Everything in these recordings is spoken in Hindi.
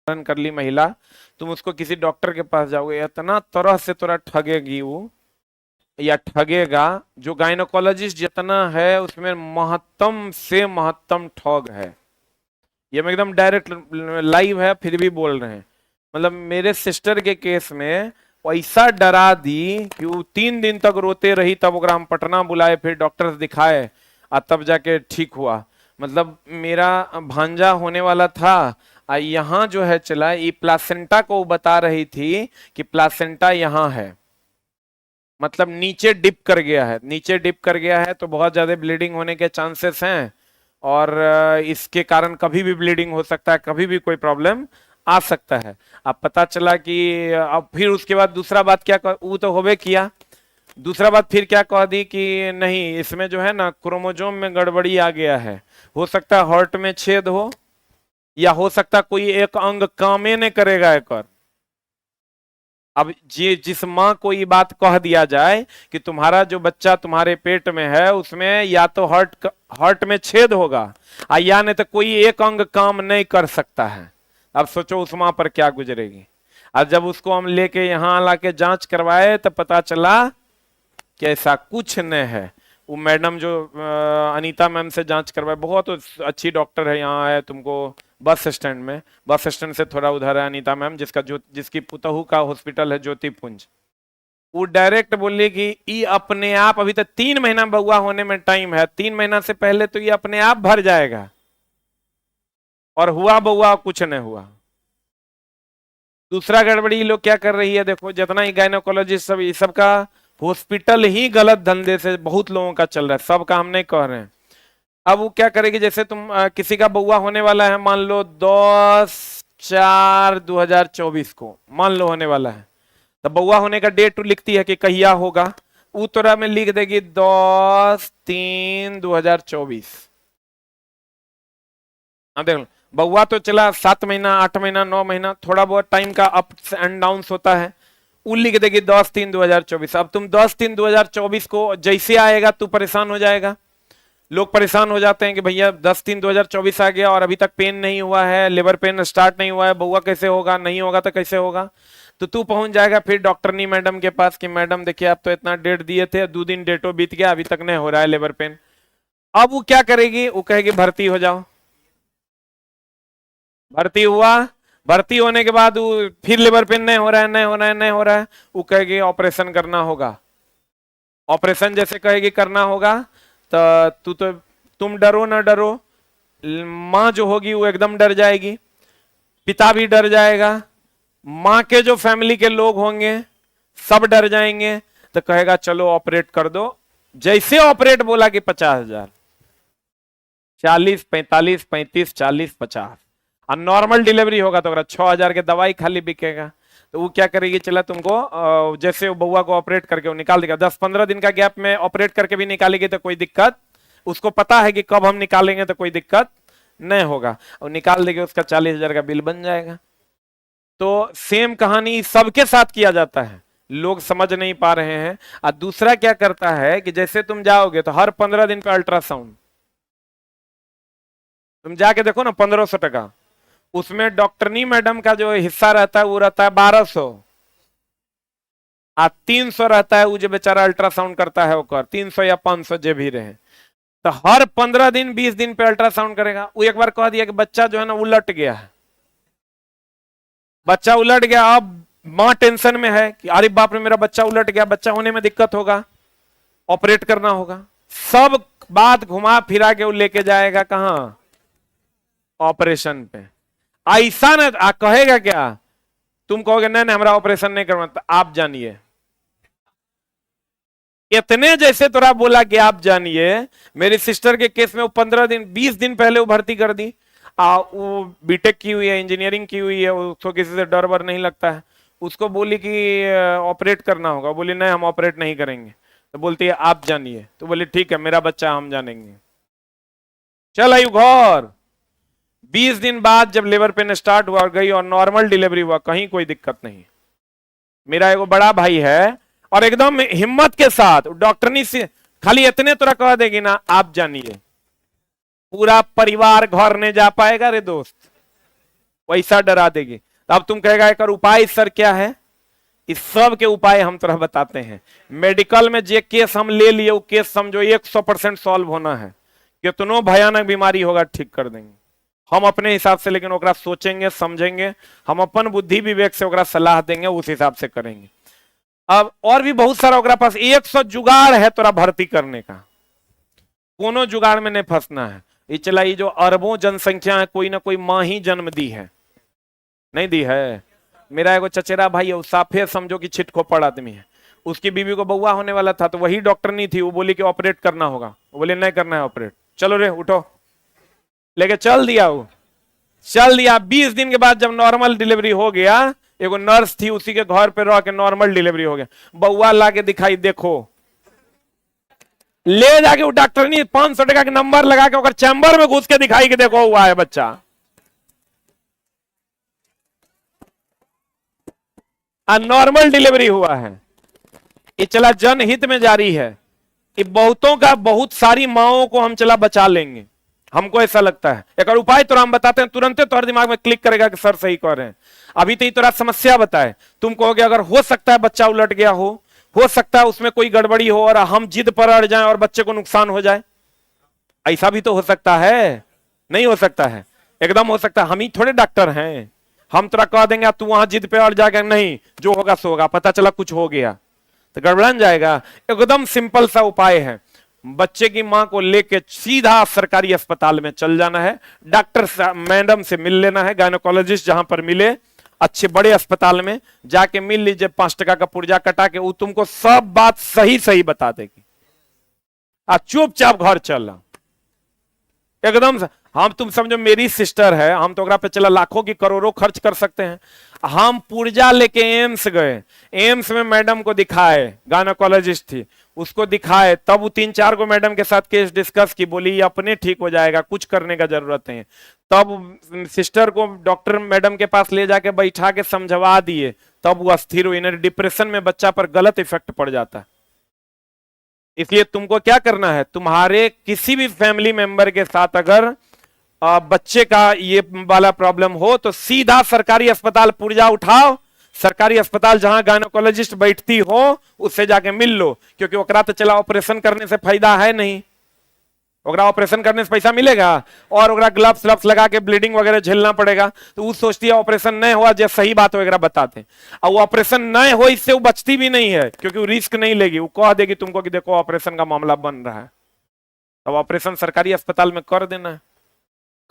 कर ली महिला, तुम उसको किसी डॉक्टर के पास जाओगे, इतना तरह से तोरा ठगेगी वो या ठगेगा। जो गायनोकोलॉजिस्ट जितना है उसमें महत्तम से महत्तम ठग है। ये हम एकदम डायरेक्ट लाइव है फिर भी बोल रहे हैं। मतलब मेरे सिस्टर के केस में ऐसा डरा दी कि वो 3 दिन तक रोते रही, तब ओकरा हम पटना बुलाए, फिर डॉक्टर दिखाए और तब जाके ठीक हुआ। मतलब मेरा भांजा होने वाला था, यहाँ जो है चला, ये प्लासेंटा को बता रही थी कि प्लासेंटा यहाँ है, मतलब नीचे डिप कर गया है, नीचे डिप कर गया है तो बहुत ज्यादा ब्लीडिंग होने के चांसेस हैं, और इसके कारण कभी भी ब्लीडिंग हो सकता है, कभी भी कोई प्रॉब्लम आ सकता है। अब पता चला कि अब फिर उसके बाद दूसरा बात क्या वो तो होबे किया, दूसरा बात फिर क्या कह दी कि नहीं इसमें जो है ना क्रोमोजोम में गड़बड़ी आ गया है, हो सकता है हार्ट में छेद हो, या हो सकता है कोई एक अंग कामे नहीं करेगा एक। अब जिस माँ को ये बात कह दिया जाए कि तुम्हारा जो बच्चा तुम्हारे पेट में है उसमें या तो हार्ट में छेद होगा या नहीं तो कोई एक अंग काम नहीं कर सकता है, अब सोचो उस माँ पर क्या गुजरेगी। और जब उसको हम लेके यहाँ लाके जांच करवाए तो पता चला कि ऐसा कुछ नहीं है। वो मैडम जो अनीता मैम से जांच करवाए, बहुत अच्छी डॉक्टर है, यहाँ है तुमको बस स्टैंड में, बस स्टैंड से थोड़ा उधर है अनीता मैम, जिसकी पुतहू का हॉस्पिटल है ज्योतिपुंज। वो डायरेक्ट बोली कि ये अपने आप, अभी तो 3 महीना बउआ होने में टाइम है, 3 महीना से पहले तो ये अपने आप भर जाएगा। और हुआ बउआ, कुछ नहीं हुआ। दूसरा गड़बड़ी लोग क्या कर रही है, देखो जितना ही गायनोकोलॉजिस्ट सब, ये सब का हॉस्पिटल ही गलत धंधे से बहुत लोगों का चल रहा है, सब का हम नहीं कह रहे हैं। अब वो क्या करेगी, जैसे तुम किसी का बउआ होने वाला है, मान लो 10/4/2024 को मान लो होने वाला है, तो बउआ होने का डेट लिखती है कि कहिया होगा, वो तोरा में लिख देगी 10/3/2024। हाँ देख लो, बउआ तो चला 7 महीना 8 महीना 9 महीना, थोड़ा बहुत टाइम का अप्स एंड डाउन होता है, वो लिख देगी 10/3/2024। अब तुम 10/3/2024 को जैसे आएगा तू परेशान हो जाएगा। लोग परेशान हो जाते हैं कि भैया 10/3/2024 आ गया और अभी तक पेन नहीं हुआ है, लेबर पेन स्टार्ट नहीं हुआ है, बउआ कैसे होगा, नहीं होगा तो कैसे होगा। तो तू पहुंच जाएगा फिर डॉक्टरनी मैडम के पास कि मैडम देखिए आप तो इतना डेट दिए थे, 2 दिन डेटो बीत गया, अभी तक नहीं हो रहा है लेबर पेन। अब वो क्या करेगी, वो कहेगी भर्ती हो जाओ। भर्ती हुआ, भर्ती होने के बाद वो फिर लेबर पेन नहीं हो रहा है, नहीं हो रहा है, नहीं हो रहा है, वो कहेगी ऑपरेशन करना होगा। ऑपरेशन जैसे कहेगी करना होगा तो तुम डरो ना डरो, माँ जो होगी वो एकदम डर जाएगी, पिता भी डर जाएगा, माँ के जो फैमिली के लोग होंगे सब डर जाएंगे, तो कहेगा चलो ऑपरेट कर दो। जैसे ऑपरेट बोला कि 50,000, 40 45 35 40 50, और नॉर्मल डिलीवरी होगा तो 6,000 के दवाई खाली बिकेगा। तो वो क्या करेगी, चला तुमको जैसे वो बउआ को ऑपरेट करके वो निकाल देगा, 10-15 दिन का गैप में ऑपरेट करके भी निकालेगी तो कोई दिक्कत, उसको पता है कि कब हम निकालेंगे तो कोई दिक्कत नहीं होगा, और निकाल देगी, उसका 40,000 का बिल बन जाएगा। तो सेम कहानी सबके साथ किया जाता है, लोग समझ नहीं पा रहे हैं। और दूसरा क्या करता है कि जैसे तुम जाओगे तो हर 15 दिन पे अल्ट्रासाउंड, तुम जाके देखो ना 1,500 टका, उसमें डॉक्टरनी मैडम का जो हिस्सा रहता है वो रहता है 1,200, 300 रहता है वो जो बेचारा अल्ट्रासाउंड करता है वो 300 या 500 जो भी रहे। तो हर 15 दिन 20 दिन पे अल्ट्रासाउंड करेगा। वो एक बार कह दिया कि बच्चा जो है ना उलट गया है, बच्चा उलट गया, अब माँ टेंशन में है कि अरे बाप रे मेरा बच्चा उलट गया, बच्चा होने में दिक्कत होगा, ऑपरेट करना होगा। सब बात घुमा फिरा के वो लेके जाएगा कहां, ऑपरेशन पे। ऐसा ना कहेगा क्या, तुम कहोगे नहीं नहीं हमारा ऑपरेशन नहीं करना, तो आप जानिए इतने जैसे तोरा बोला कि आप जानिए, मेरी सिस्टर के केस में वो 15 दिन 20 दिन पहले वो भर्ती कर दी। वो बीटेक की हुई है, इंजीनियरिंग की हुई है, उसको किसी से डर वर नहीं लगता है। उसको बोली कि ऑपरेट करना होगा, बोली नहीं हम ऑपरेट नहीं करेंगे, तो बोलती है आप जानिए, तो बोली ठीक है मेरा बच्चा हम जानेंगे। चल आयु घर 20 दिन बाद जब लेबर पेन स्टार्ट हुआ गई और नॉर्मल डिलीवरी हुआ, कहीं कोई दिक्कत नहीं। मेरा एगो बड़ा भाई है और एकदम हिम्मत के साथ डॉक्टरनी से खाली इतने तो कह देगी ना आप जानिए, पूरा परिवार घर नहीं जा पाएगा रे दोस्त। वैसा डरा देगी। तो अब तुम कहेगा एक उपाय सर क्या है? इस सब के उपाय हम तरह बताते हैं। मेडिकल में जो केस हम ले लिए वो केस समझो 100% सॉल्व होना है। कितनो भयानक बीमारी होगा ठीक कर देंगे हम अपने हिसाब से, लेकिन ओकरा सोचेंगे समझेंगे, हम अपन बुद्धि विवेक से ओकरा सलाह देंगे, उस हिसाब से करेंगे। अब और भी बहुत सारा ओकरा पास 100 जुगाड़ है तोरा भर्ती करने का, कोनो जुगाड़ में नहीं फंसना है। ये चला, ये जो अरबों जनसंख्या है, कोई ना कोई माँ ही जन्म दी है, नहीं दी है? मेरा एगो चचेरा भाई है, साफे समझो कि छिटखोपड़ आदमी है। उसकी बीवी को बउआ होने वाला था, तो वही डॉक्टर नहीं थी, वो बोली कि ऑपरेट करना होगा। वो बोले नहीं करना है ऑपरेट, चलो रे उठो, लेके चल दिया। वो चल दिया। 20 दिन के बाद जब नॉर्मल डिलीवरी हो गया, एगो नर्स थी उसी के घर पे रह के नॉर्मल डिलीवरी हो गया। बउआ ला के दिखाई, देखो, ले जाके वो डॉक्टर नहीं 500 टका के नंबर लगा के चैम्बर में घुस के दिखाई कि देखो हुआ है बच्चा। नॉर्मल डिलीवरी हुआ है। ये चला जनहित में जारी है। ये बहुतों का, बहुत सारी माओं को हम चला बचा लेंगे, हमको ऐसा लगता है। एक और उपाय तो हम बताते हैं, तुरंत तुम्हारे दिमाग में क्लिक करेगा कि सर सही कह रहे हैं। अभी तो ये थोड़ा समस्या बताए, तुम कहोगे अगर हो सकता है बच्चा उलट गया हो सकता है उसमें कोई गड़बड़ी हो और हम जिद पर अड़ जाएं और बच्चे को नुकसान हो जाए। ऐसा भी तो हो सकता है, नहीं हो सकता है? एकदम हो सकता है। हम ही थोड़े डॉक्टर हैं, हम तुरा कह देंगे तू वहां जिद पे अड़ जाएगा, नहीं जो होगा सो होगा, पता चला कुछ हो गया तो गड़बड़ान जाएगा। एकदम सिंपल सा उपाय है, बच्चे की मां को लेके सीधा सरकारी अस्पताल में चल जाना है, डॉक्टर मैडम से मिल लेना है, गायनोकोलॉजिस्ट जहां पर मिले, अच्छे बड़े अस्पताल में जाके मिल लीजिए, 5 टका का पुर्जा कटा के, वो तुमको सब बात सही सही बता देगी। चुपचाप घर चलना एकदम से। हम तुम समझो मेरी सिस्टर है, हम तो पे चला लाखों की करोड़ों खर्च कर सकते हैं। हम पुर्जा लेके एम्स गए, एम्स में मैडम को दिखाए, गायनोकोलॉजिस्ट थी, उसको दिखाए, तब वो 3-4 को मैडम के साथ केस डिस्कस की, बोली अपने ठीक हो जाएगा, कुछ करने का जरूरत नहीं। तब सिस्टर को डॉक्टर मैडम के पास ले जाके बैठा के समझवा दिए, तब वो अस्थिर हुई। डिप्रेशन में बच्चा पर गलत इफेक्ट पड़ जाता है। इसलिए तुमको क्या करना है, तुम्हारे किसी भी फैमिली मेंबर के साथ अगर बच्चे का ये वाला प्रॉब्लम हो तो सीधा सरकारी अस्पताल पुर्जा उठाओ, सरकारी अस्पताल जहां गायनोकोलॉजिस्ट बैठती हो उससे जाके मिल लो, क्योंकि ओकरा तो चला ऑपरेशन करने से फायदा है नहीं, ओकरा ऑपरेशन करने से पैसा मिलेगा और ओकरा ग्लव्स व्लव्स लगा के ब्लीडिंग वगैरह झेलना पड़ेगा। तो वो सोचती है ऑपरेशन नहीं हुआ, जो सही बात वगैरह बताते हैं, और वो ऑपरेशन नहीं हो इससे वो बचती भी नहीं है, क्योंकि वो रिस्क नहीं लेगी, वो कह देगी तुमको कि देखो ऑपरेशन का मामला बन रहा है, अब ऑपरेशन सरकारी अस्पताल में कर देना है।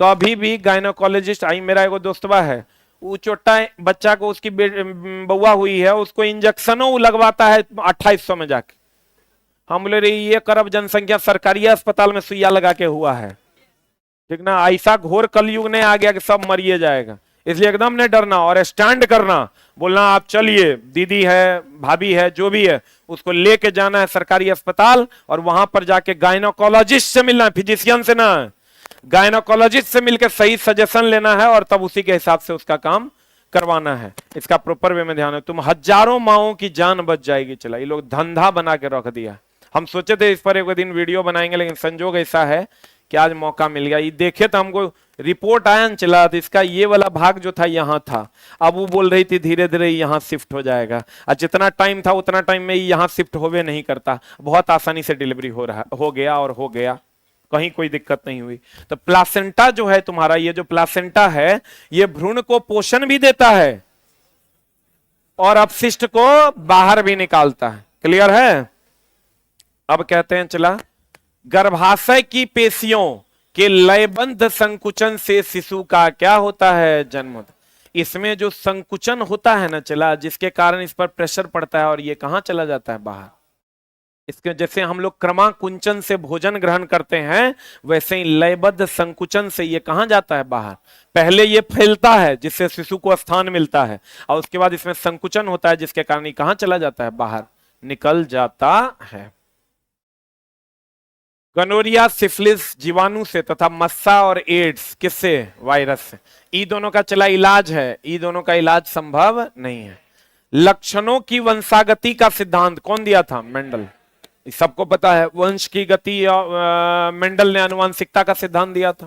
कभी भी गायनोकोलॉजिस्ट, आई मेरा एगो दोस्तवा है, वो छोटा बच्चा को, उसकी बउआ हुई है, उसको इंजेक्शनों लगवाता है 2800 में जाके। हम बोले रही ये करब जनसंख्या सरकारी अस्पताल में सुइया लगा के हुआ है, ठीक ना? ऐसा घोर कलयुग ने आ गया कि सब मरिए जाएगा। इसलिए एकदम नहीं डरना और स्टैंड करना, बोलना आप चलिए, दीदी है, भाभी है, जो भी है, उसको लेके जाना है सरकारी अस्पताल और वहां पर जाके गायनोकोलॉजिस्ट से मिलना है, फिजिशियन से ना, गायनोकोलॉजिस्ट से मिलकर सही सजेशन लेना है और तब उसी के हिसाब से उसका काम करवाना है। इसका प्रॉपर वे में ध्यान है, तुम हजारों माओं की जान बच जाएगी। चला, ये लोग धंधा बना के रख दिया। हम सोचे थे इस पर एक दिन वीडियो बनाएंगे, लेकिन संजोग ऐसा है कि आज मौका मिल गया। ये देखे तो हमको रिपोर्ट आया न चला, तो इसका ये वाला भाग जो था यहाँ था, अब वो बोल रही थी धीरे धीरे यहाँ शिफ्ट हो जाएगा, और जितना टाइम था उतना टाइम में यहाँ शिफ्ट होवे नहीं करता, बहुत आसानी से डिलीवरी हो गया, कहीं कोई दिक्कत नहीं हुई। तो प्लासेंटा जो है तुम्हारा, ये जो प्लासेंटा है, ये भ्रूण को पोषण भी देता है और अपशिष्ट को बाहर भी निकालता है। क्लियर है? अब कहते हैं चला, गर्भाशय की पेशियों के लयबद्ध संकुचन से शिशु का क्या होता है, जन्म होता। इसमें जो संकुचन होता है ना चला, जिसके कारण इस पर प्रेशर पड़ता है और ये कहां चला जाता है, बाहर। इसके जैसे हम लोग क्रमाकुंचन से भोजन ग्रहण करते हैं, वैसे ही लयबद्ध संकुचन से ये कहां जाता है, बाहर। पहले ये फैलता है जिससे शिशु को स्थान मिलता है, और उसके बाद इसमें संकुचन होता है जिसके कारण ये कहां चला जाता है, बाहर निकल जाता है। गनोरिया सिफिलिस जीवाणु से तथा मस्सा और एड्स किससे, वायरस से। ई दोनों का चला इलाज है, ई दोनों का इलाज संभव नहीं है। लक्षणों की वंशागति का सिद्धांत कौन दिया था, मेंडल। सबको पता है वंश की गति, मेंडल ने आनुवांशिकता का सिद्धांत दिया था।